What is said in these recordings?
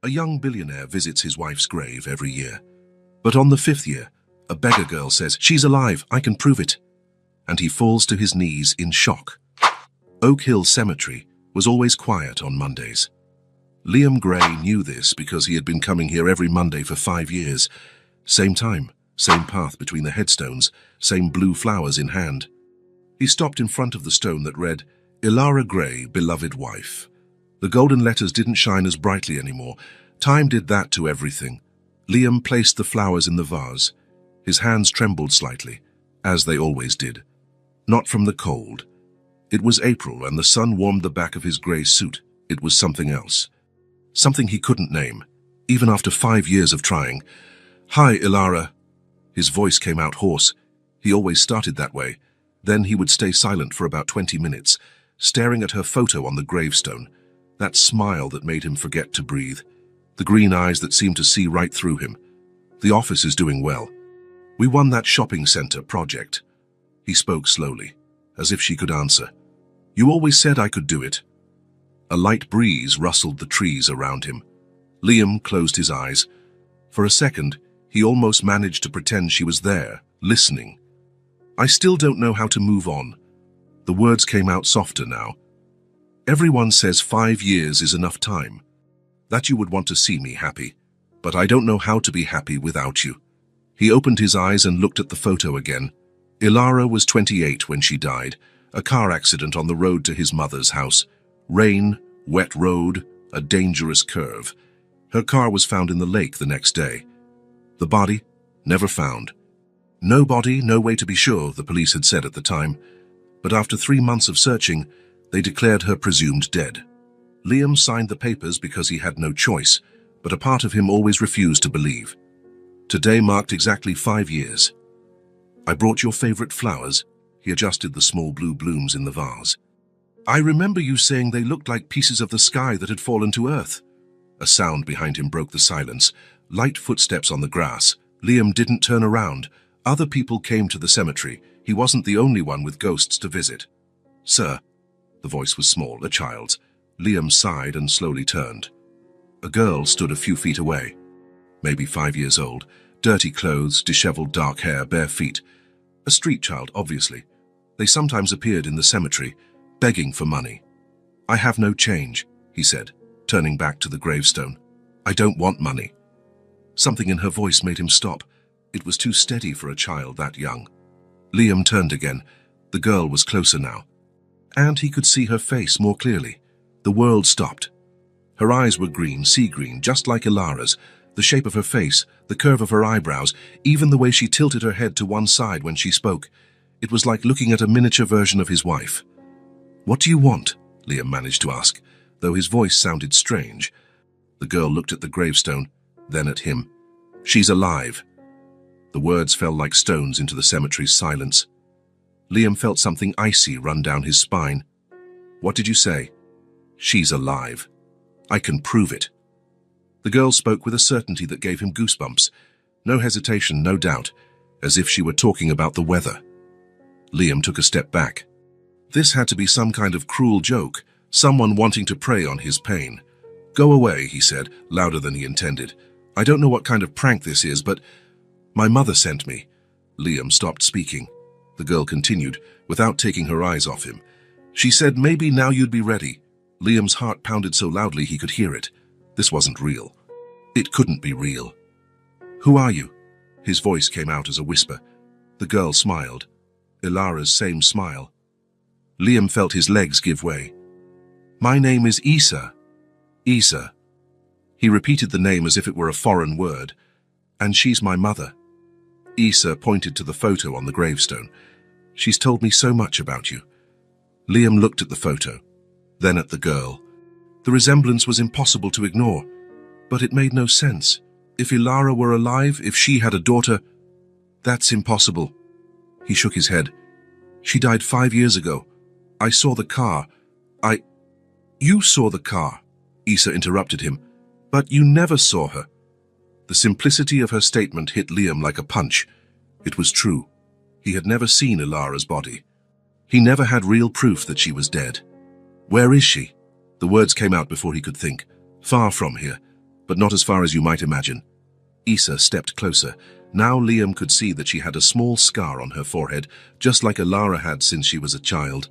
A young billionaire visits his wife's grave every year. But on the 5th year, a beggar girl says, "She's alive, I can prove it." And he falls to his knees in shock. Oak Hill Cemetery was always quiet on Mondays. Liam Gray knew this because he had been coming here every Monday for 5 years. Same time, same path between the headstones, same blue flowers in hand. He stopped in front of the stone that read, "Ilara Gray, beloved wife." The golden letters didn't shine as brightly anymore. Time did that to everything. Liam placed the flowers in the vase. His hands trembled slightly, as they always did. Not from the cold. It was April, and the sun warmed the back of his grey suit. It was something else. Something he couldn't name, even after 5 years of trying. "Hi, Ilara." His voice came out hoarse. He always started that way. Then he would stay silent for about 20 minutes, staring at her photo on the gravestone. That smile that made him forget to breathe. The green eyes that seemed to see right through him. "The office is doing well. We won that shopping center project." He spoke slowly, as if she could answer. "You always said I could do it." A light breeze rustled the trees around him. Liam closed his eyes. For a second, he almost managed to pretend she was there, listening. "I still don't know how to move on." The words came out softer now. "Everyone says 5 years is enough time. That you would want to see me happy. But I don't know how to be happy without you." He opened his eyes and looked at the photo again. Ilara was 28 when she died. A car accident on the road to his mother's house. Rain, wet road, a dangerous curve. Her car was found in the lake the next day. The body? Never found. No body, no way to be sure, the police had said at the time. But after 3 months of searching, they declared her presumed dead. Liam signed the papers because he had no choice, but a part of him always refused to believe. Today marked exactly 5 years. "I brought your favorite flowers." He adjusted the small blue blooms in the vase. "I remember you saying they looked like pieces of the sky that had fallen to earth." A sound behind him broke the silence. Light footsteps on the grass. Liam didn't turn around. Other people came to the cemetery. He wasn't the only one with ghosts to visit. "Sir." The voice was small, a child's. Liam sighed and slowly turned. A girl stood a few feet away. Maybe 5 years old. Dirty clothes, disheveled dark hair, bare feet. A street child, obviously. They sometimes appeared in the cemetery, begging for money. "I have no change," he said, turning back to the gravestone. "I don't want money." Something in her voice made him stop. It was too steady for a child that young. Liam turned again. The girl was closer now. And he could see her face more clearly. The world stopped. Her eyes were green, sea green, just like Ilara's. The shape of her face, the curve of her eyebrows, even the way she tilted her head to one side when she spoke. It was like looking at a miniature version of his wife. "What do you want?" Liam managed to ask, though his voice sounded strange. The girl looked at the gravestone, then at him. "She's alive." The words fell like stones into the cemetery's silence. Liam felt something icy run down his spine. "What did you say?" "She's alive. I can prove it." The girl spoke with a certainty that gave him goosebumps. No hesitation, no doubt, as if she were talking about the weather. Liam took a step back. This had to be some kind of cruel joke, someone wanting to prey on his pain. "Go away," he said, louder than he intended. "I don't know what kind of prank this is, but my mother sent me." Liam stopped speaking. The girl continued, without taking her eyes off him. "She said maybe now you'd be ready." Liam's heart pounded so loudly he could hear it. This wasn't real. It couldn't be real. "Who are you?" His voice came out as a whisper. The girl smiled. Ilara's same smile. Liam felt his legs give way. "My name is Isa." "Isa." He repeated the name as if it were a foreign word. "And she's my mother." Isa pointed to the photo on the gravestone. "She's told me so much about you." Liam looked at the photo, then at the girl. The resemblance was impossible to ignore, but it made no sense. If Ilara were alive, if she had a daughter, that's impossible. He shook his head. "She died 5 years ago. I saw the car. You saw the car," Isa interrupted him, "but you never saw her." The simplicity of her statement hit Liam like a punch. It was true. He had never seen Ilara's body. He never had real proof that she was dead. "Where is she?" The words came out before he could think. "Far from here. but not as far as you might imagine. Issa stepped closer. Now Liam could see that she had a small scar on her forehead, just like Ilara had since she was a child.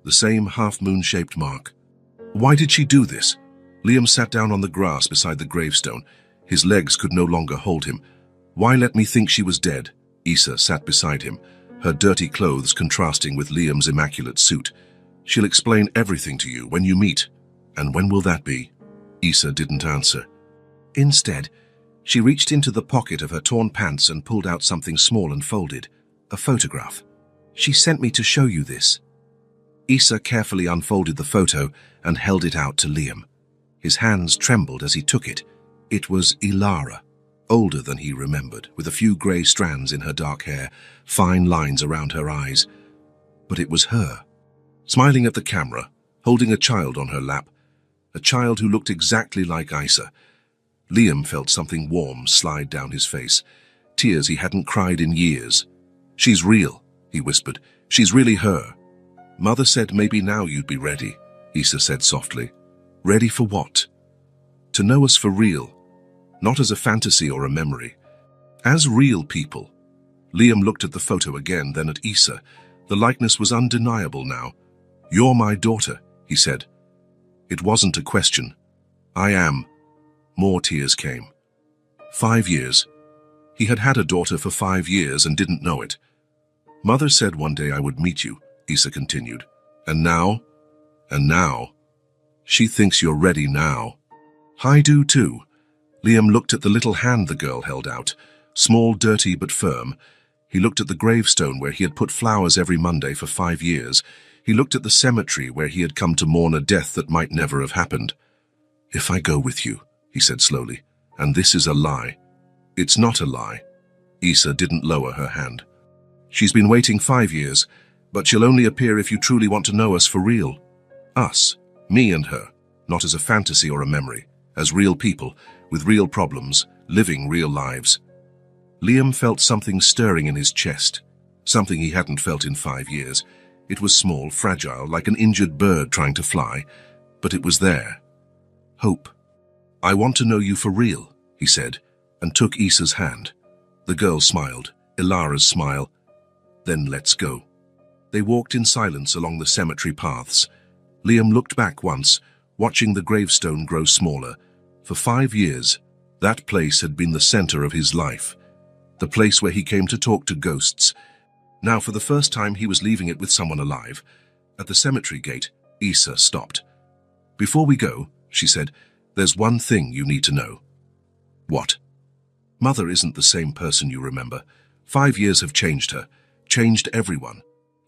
The same half-moon-shaped mark. Why did she do this? Liam sat down on the grass beside the gravestone. His legs could no longer hold him. Why let me think she was dead? Issa sat beside him, her dirty clothes contrasting with Liam's immaculate suit. She'll explain everything to you when you meet. And when will that be? Issa didn't answer. Instead, she reached into the pocket of her torn pants and pulled out something small and folded. A photograph. She sent me to show you this. Issa carefully unfolded the photo and held it out to Liam. His hands trembled as he took it. It was Ilara, older than he remembered, with a few grey strands in her dark hair, fine lines around her eyes. But it was her, smiling at the camera, holding a child on her lap, a child who looked exactly like Issa. Liam felt something warm slide down his face, tears he hadn't cried in years. She's real, he whispered. She's really her. Mother said maybe now you'd be ready, Issa said softly. Ready for what? To know us for real, not as a fantasy or a memory. As real people. Liam looked at the photo again, then at Issa. The likeness was undeniable now. You're my daughter, he said. It wasn't a question. I am. More tears came. 5 years. He had had a daughter for 5 years and didn't know it. Mother said one day I would meet you, Issa continued. And now? And now? She thinks you're ready now. I do too. Liam looked at the little hand the girl held out, small, dirty but firm. He looked at the gravestone where he had put flowers every Monday for 5 years. He looked at the cemetery where he had come to mourn a death that might never have happened. If I go with you, he said slowly, and this is a lie. It's not a lie. Issa didn't lower her hand. She's been waiting 5 years, but she'll only appear if you truly want to know us for real. Us, me and her, not as a fantasy or a memory, as real people, with real problems, living real lives. Liam felt something stirring in his chest, something he hadn't felt in 5 years. It was small, fragile, like an injured bird trying to fly, but it was there. Hope. I want to know you for real, he said, and took Issa's hand. The girl smiled, Ilara's smile. Then let's go. They walked in silence along the cemetery paths. Liam looked back once, watching the gravestone grow smaller. For 5 years, that place had been the center of his life, the place where he came to talk to ghosts. Now, for the first time, he was leaving it with someone alive. At the cemetery gate, Issa stopped. Before we go, she said, there's one thing you need to know. What? Mother isn't the same person you remember. 5 years have changed her, changed everyone.